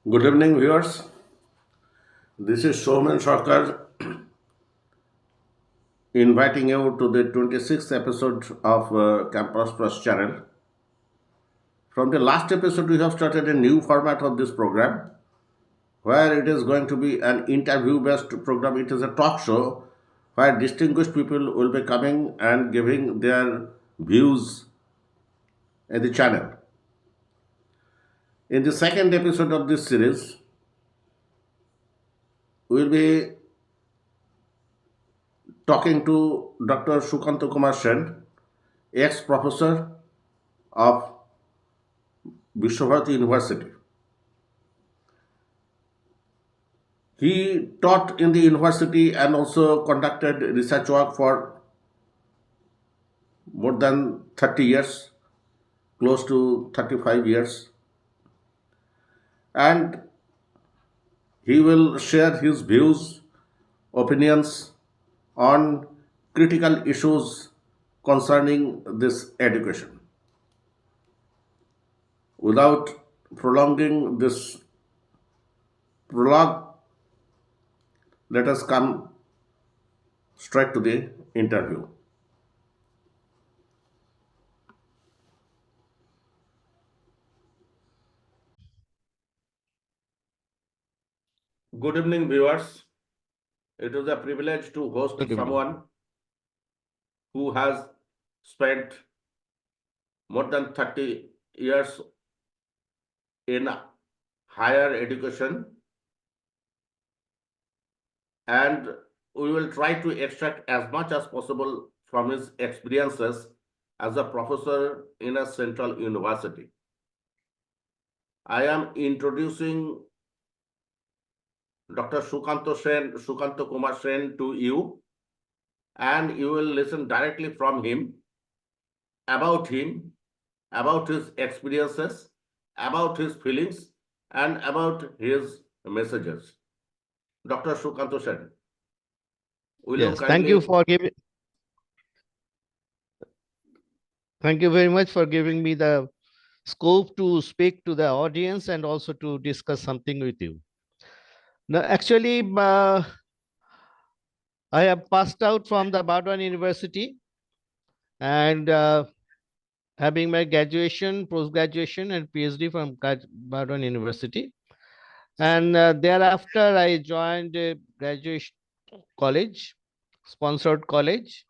Good evening, viewers. This is Showman Sarkar inviting you to the 26th episode of Campus Plus channel. From the last episode, we have started a new format of this program where it is going to be an interview based program. It is a talk show where distinguished people will be coming and giving their views in the channel. In the second episode of this series, we will be talking to Dr. Sukanta Kumar Sen, ex professor of Visva Bharati University. He taught in the university and also conducted research work for more than 30 years, close to 35 years. And he will share his views, opinions on critical issues concerning this education. Without prolonging this prologue, let us come straight to the interview. Good evening, viewers. It is a privilege to host Good evening. someone who has spent more than 30 years in higher education, and we will try to extract as much as possible from his experiences as a professor in a central university. I am introducing Dr. Sukanta Kumar Sen to you, and you will listen directly from him, about his experiences, about his feelings, and about his messages. Dr. Sukanta Sen, will you Yes, kindly... thank you very much for giving me the scope to speak to the audience and also to discuss something with you. Now, actually, I have passed out from the Botany University and having my graduation, post-graduation and PhD from Botany University. And thereafter, I joined a graduation college, sponsored college,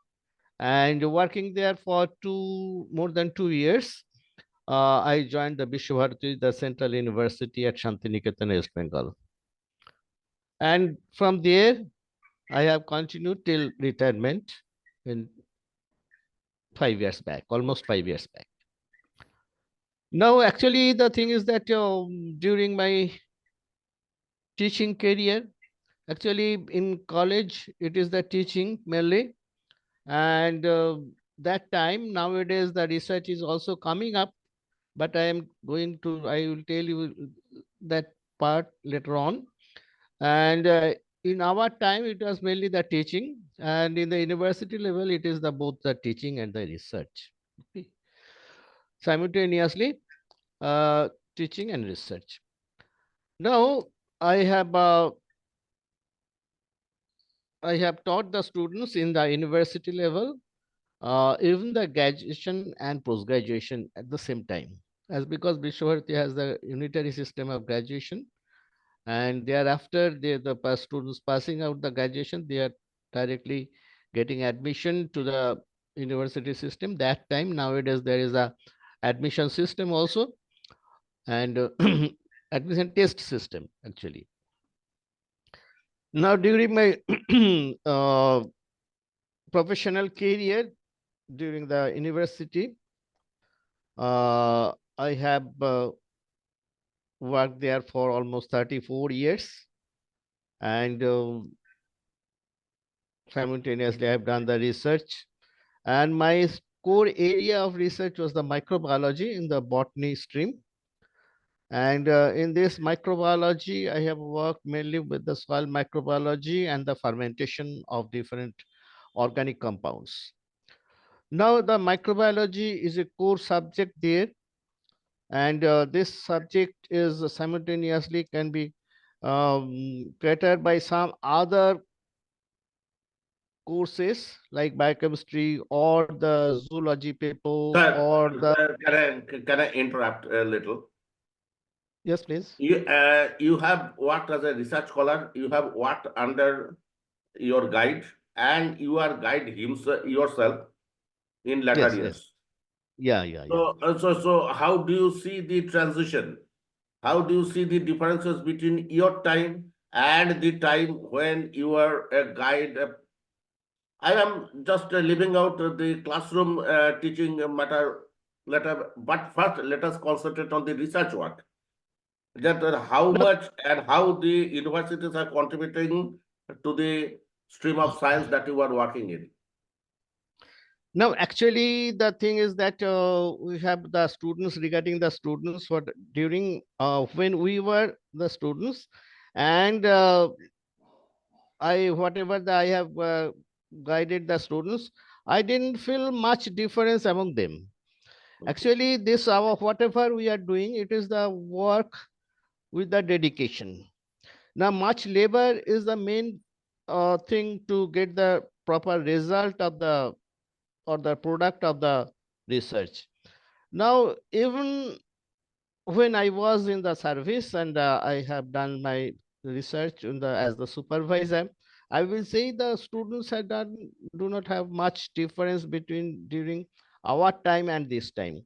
and working there for more than 2 years. I joined the Visva Bharati, the Central University at Shantiniketan, West Bengal. And from there, I have continued till retirement in 5 years back, almost 5 years back. Now, actually, the thing is that during my teaching career, actually in college, it is the teaching mainly. And that time, nowadays, the research is also coming up, but I will tell you that part later on. And in our time, it was mainly the teaching, and in the university level, it is both the teaching and the research. Okay. Simultaneously, teaching and research. Now, I have taught the students in the university level, even the graduation and post-graduation at the same time. As because Visva Bharati has the unitary system of graduation, and thereafter the students passing out the graduation, they are directly getting admission to the university system. That time, nowadays there is a admission system also, and admission test system actually. Now, during my professional career during the university, I have worked there for almost 34 years, and simultaneously I have done the research, and my core area of research was the microbiology in the botany stream. And in this microbiology, I have worked mainly with the soil microbiology and the fermentation of different organic compounds. Now, the microbiology is a core subject there, and this subject is simultaneously can be catered by some other courses like biochemistry or the zoology paper Sir, or the. can I interrupt a little? Yes, please. You have worked as a research scholar. You have worked under your guide, and you are guide himself yourself in latter Yes, yes. years. Yeah, yeah, yeah. So how do you see the transition? How do you see the differences between your time and the time when you were a guide? I am just leaving out the classroom teaching matter later, but first let us concentrate on the research work. That how No, much and how the universities are contributing to the stream of science that you are working in. no, actually, the thing is that we have the students regarding the students what during when we were the students, and I whatever the, I have guided the students, I didn't feel much difference among them. Okay. Actually, this our whatever we are doing, it is the work with the dedication. Now, much labor is the main thing to get the proper result of the or the product of the research. Now, even when I was in the service and I have done my research in the as the supervisor, I will say the students have done do not have much difference between during our time and this time.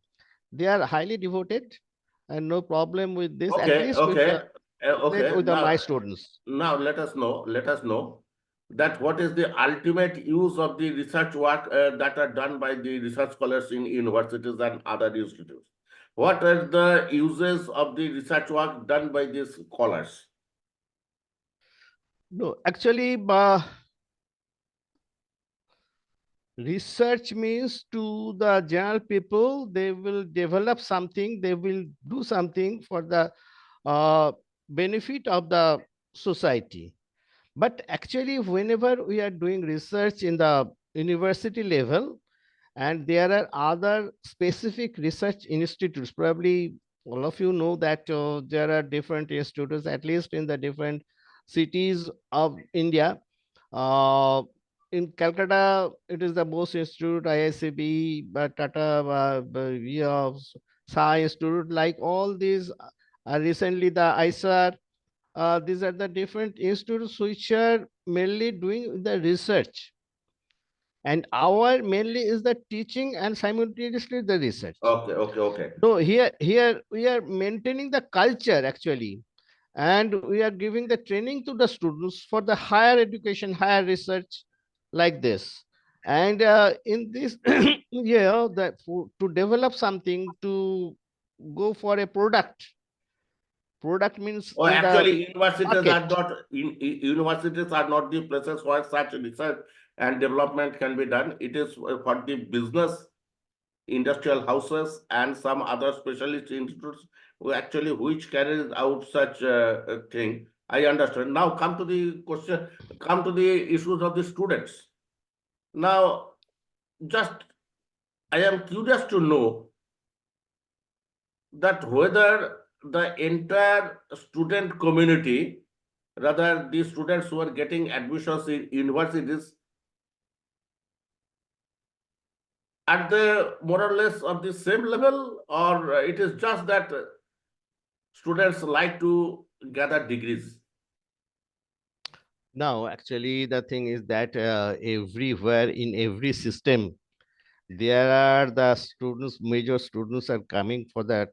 They are highly devoted and no problem with this, at Okay, least with the okay, okay. with the my students. Now let us know that what is the ultimate use of the research work that are done by the research scholars in universities and other institutes. What are the uses of the research work done by these scholars? No, actually, research means to the general people, they will develop something, they will do something for the uh, benefit of the society. But actually, whenever we are doing research in the university level, and there are other specific research institutes, probably all of you know that there are different institutes, at least in the different cities of India. uh, in Calcutta, it is the Bose Institute, IICB, but Tata, we have Sai Institute, like all these. Recently, the ISAR, these are the different institutes which are mainly doing the research. And our mainly is the teaching and simultaneously the research. Okay, okay, okay. So here we are maintaining the culture actually, and we are giving the training to the students for the higher education, higher research, like this. And in this, yeah, that to develop something to go for a product. Product means Oh, in the actually, market. universities are not the places where such research and development can be done. It is for the business, industrial houses, and some other specialist institutes who actually which carries out such a thing. I understand. Now come to the question, come to the issues of the students. Now, just I am curious to know that whether the entire student community, rather the students who are getting admissions in universities, at the more or less of the same level, or it is just that students like to gather degrees. Now, actually, the thing is that everywhere in every system, there are the students, major students are coming for the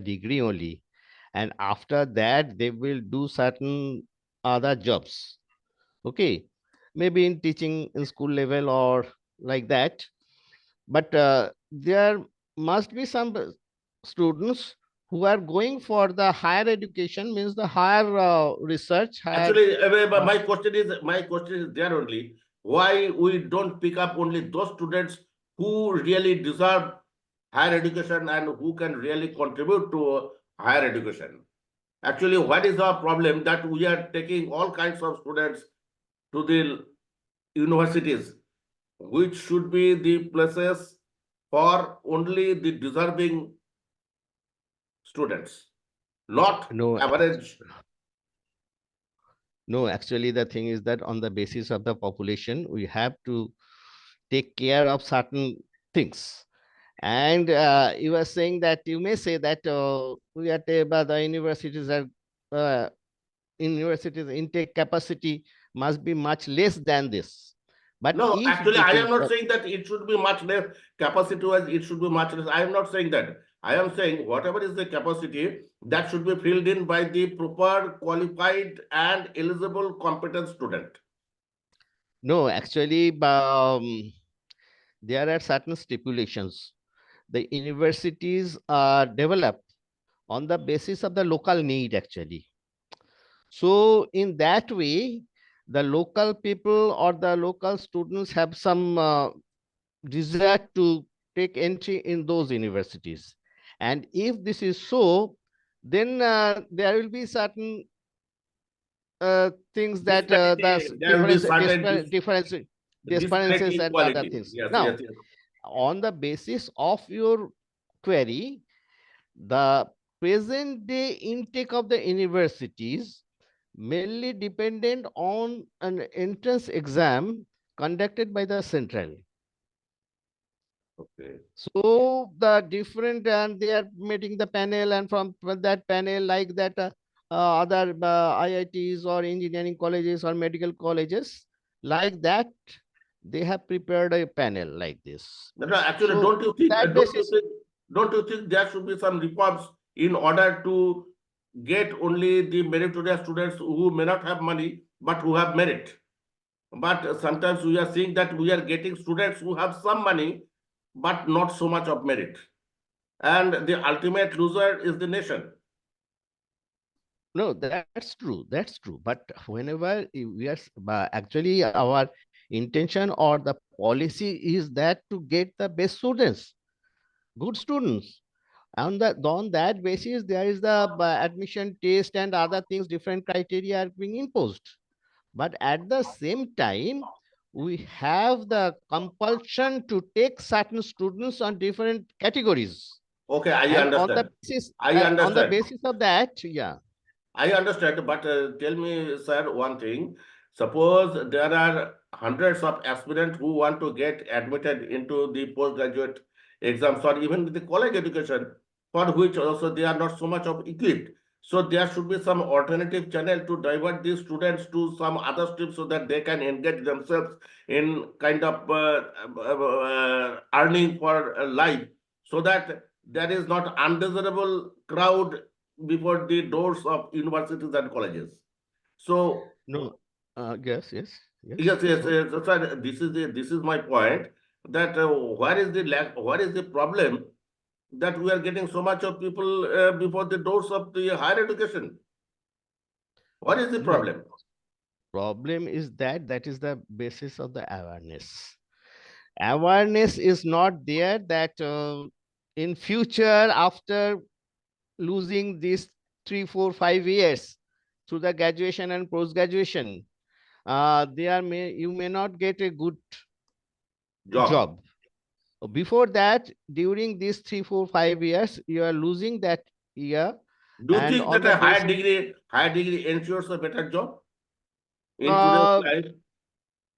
degree only, and after that they will do certain other jobs. Okay, maybe in teaching in school level or like that. But there must be some students who are going for the higher education, means the higher research, higher. Actually, Uh, my question is there only. Why we don't pick up only those students who really deserve higher education and who can really contribute to higher education? Actually, what is our problem that we are taking all kinds of students to the universities, which should be the places for only the deserving students, not No, average. no, actually, the thing is that on the basis of the population, we have to take care of certain things. And you are saying that you may say that we are but the universities are uh, universities intake capacity must be much less than this. But No, if actually, this I is am not saying that it should be much less capacity-wise, it should be much less. I am not saying that. I am saying whatever is the capacity, that should be filled in by the proper, qualified, and eligible, competent student. no, actually, there are certain stipulations. The universities are developed on the basis of the local need, actually. So, in that way, the local people or the local students have some desire to take entry in those universities. And if this is so, then there will be certain things that Disparity, there will be certain differences disparity in and other quality. things. Yes, yes, Now, yes. on the basis of your query, the present day intake of the universities mainly dependent on an entrance exam conducted by the central. Okay. So the different, and they are meeting the panel, and from that panel, like that other IITs or engineering colleges or medical colleges, like that, they have prepared a panel like this. No, no, actually, So that basis, don't you think there should be some reforms in order to get only the meritorious students who may not have money but who have merit? But sometimes we are seeing that we are getting students who have some money but not so much of merit. And the ultimate loser is the nation. no, that's true. That's true. But whenever we are actually our intention or the policy is that to get the best students, good students. On that basis, there is the admission test and other things, different criteria are being imposed. But at the same time, we have the compulsion to take certain students on different categories. Okay, I And understand. I on the understand. basis of that, yeah. I understand, but tell me, sir, one thing. Suppose there are hundreds of aspirants who want to get admitted into the postgraduate exams or even the college education, for which also they are not so much of equipped. So there should be some alternative channel to divert these students to some other stream so that they can engage themselves in kind of earning for life, so that there is not undesirable crowd before the doors of universities and colleges. So No, yes, yes, yes. yes, yes, So, yes, sir, this is my point, that where is the lack, where is the problem that we are getting so much of people before the doors of the higher education? What is the no, problem? problem is that that is the basis of the awareness. Awareness is not there that in future, after losing these 3, 4, 5 years through the graduation and post graduation, you may not get a good Job. job. Before that, during these 3, 4, 5 years, you are losing that year, Do you and think on that the a base, higher degree ensures a better job in today's uh, life?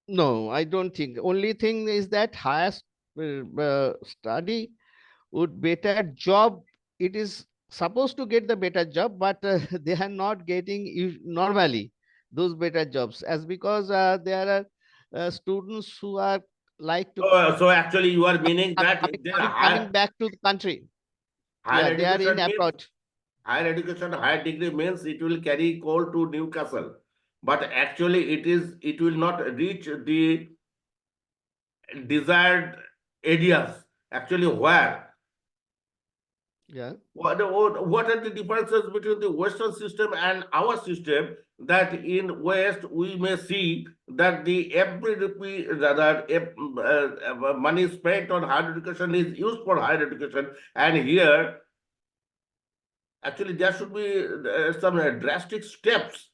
no, I don't think. Only thing is that highest study would better job. It is supposed to get the better job, but they are not getting normally those better jobs, as because there are students who are like to So actually, you are meaning that the coming back to the country. higher Yeah, they are in education means abroad. higher education, higher degree means it will carry coal to Newcastle, but actually it will not reach the desired areas. Actually, where? Yeah. What are the differences between the Western system and our system? That in West we may see that the every rupee, rather money spent on higher education is used for higher education, and here actually there should be some drastic steps.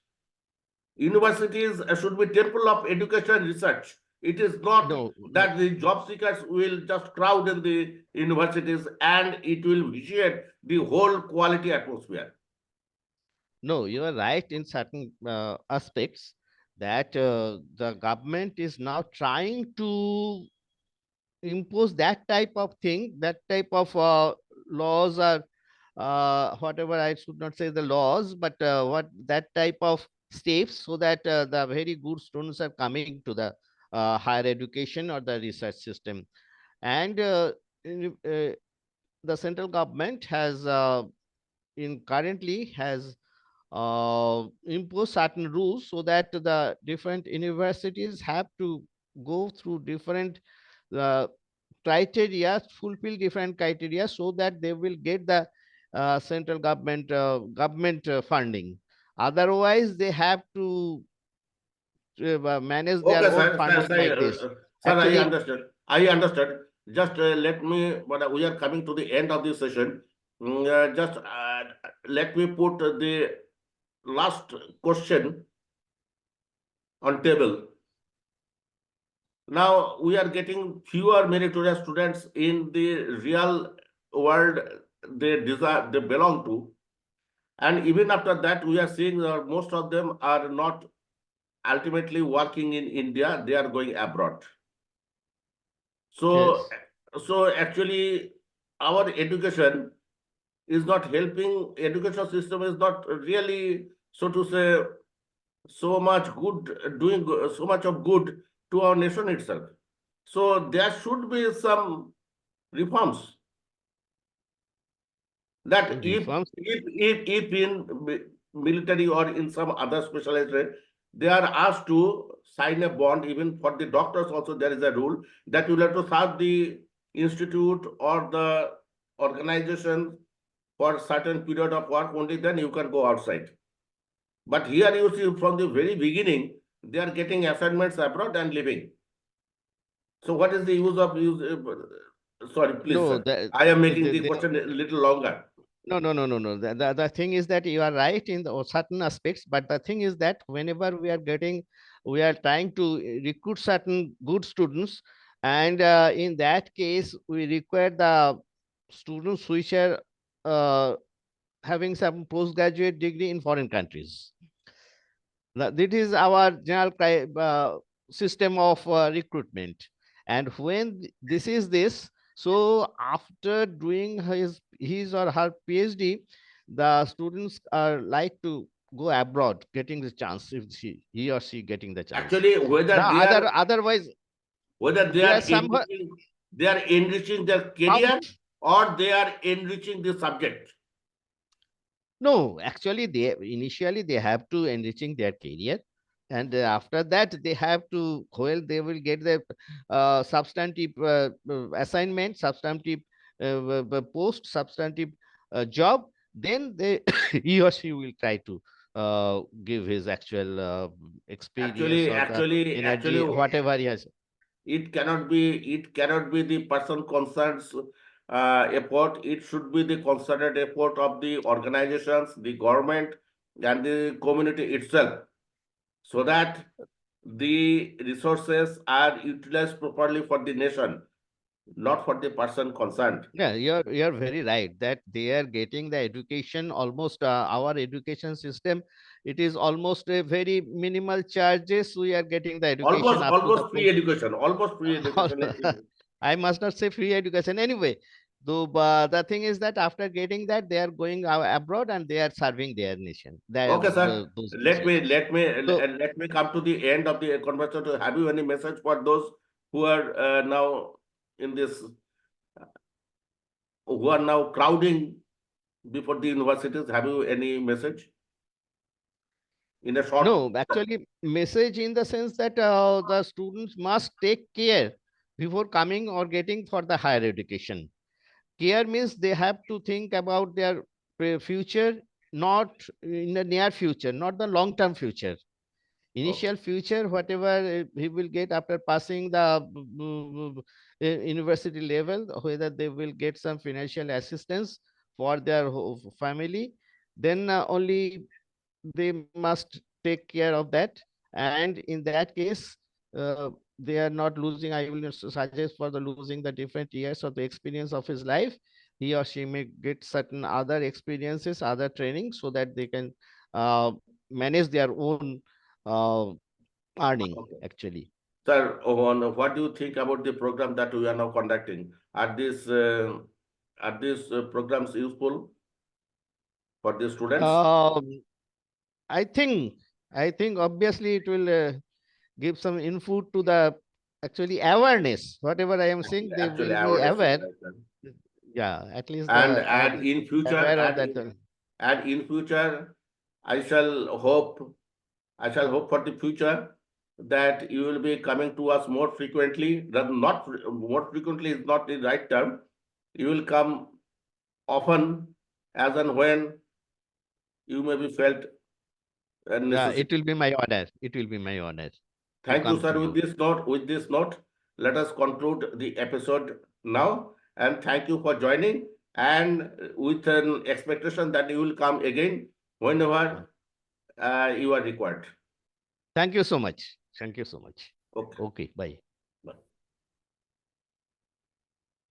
Universities should be temple of education research. It is not No, no, that the job seekers will just crowd in the universities and it will vitiate the whole quality atmosphere. no, you are right in certain aspects that the government is now trying to impose that type of thing, that type of laws, or whatever, I should not say the laws, but what that type of steps, so that the very good students are coming to the higher education or the research system. And the central government has in currently has impose certain rules, so that the different universities have to go through different uh, criteria, fulfill different criteria, so that they will get the central government funding. Otherwise, they have to manage their Okay, own sir. funding like this. Sir, I Actually, understood. I understood. Just let me, but we are coming to the end of this session. Just let me put the last question on table. Now we are getting fewer meritorious students in the real world they desire, they belong to. And even after that, we are seeing that most of them are not ultimately working in India, they are going abroad. So, yes. so actually, our education is not helping. Education system is not really, so to say, so much good, doing so much of good to our nation itself. So there should be some reforms that Reforms. if in military or in some other specialized trade, they are asked to sign a bond. Even for the doctors also there is a rule that you have to serve the institute or the organization for certain period of work, only then you can go outside. But here you see from the very beginning they are getting assignments abroad and living. So what is the use of use? Sorry, please, No, sir. I am making the the question a little longer. No, no, no, no, no. The thing is that you are right in the certain aspects, but the thing is that whenever we are trying to recruit certain good students, and in that case, we require the students which are uh, having some postgraduate degree in foreign countries. That is our general system of recruitment. And when this is this, so after doing his or her PhD, the students are like to go abroad, getting the chance, if he or she getting the chance. Actually, Now, otherwise, whether they are somehow they are enriching their career bound. or they are enriching the subject. No, actually, they initially they have to enriching their career, and after that they have to, well, they will get the substantive assignment, substantive post, substantive job. Then they he or she will try to give his actual experience or the Actually, energy, whatever he has. it cannot be the person concerned's effort. It should be the concerted effort of the organizations, the government, and the community itself, so that the resources are utilized properly for the nation, not for the person concerned. Yeah, you're very right that they are getting the education almost our education system. It is almost a very minimal charges. We are getting the education up to the Almost free post. education, almost free education. I must not say free education anyway. Though the thing is that after getting that, they are going abroad and they are serving their nation. Okay, sir. Those Let me nations. let me So let me come to the end of the conversation. Have you any message for those who are now in this, who are now crowding before the universities? Have you any message in a short? no, actually, message in the sense that the students must take care before coming or getting for the higher education. Care means they have to think about their future, not in the near future, not the long term future. Okay. Initial future, whatever he will get after passing the university level, whether they will get some financial assistance for their family, then only they must take care of that. And in that case, they are not losing, I will not suggest for the losing the different years of the experience of his life. He or she may get certain other experiences, other training, so that they can uh, manage their own uh, earning Okay. actually. Sir, what do you think about the program that we are now conducting? Are these programs useful for the students? Um, I think, obviously it will give some input to the actually awareness. Whatever I am saying, they Actually, will be awareness is aware. right, sir. Yeah, at least And the and audience in will be future, aware of and that. and in future, I shall hope, I shall hope for the future that you will be coming to us more frequently. More frequently is not the right term. You will come often, as and when you may be felt Yeah, necessary. it will be my honor. It will be my honor to Thank you, come to sir. you. With this note, let us conclude the episode now. And thank you for joining. And with an expectation that you will come again Uh, whenever you are required. Thank you so much. Thank you so much. Okay. Okay, bye. Bye.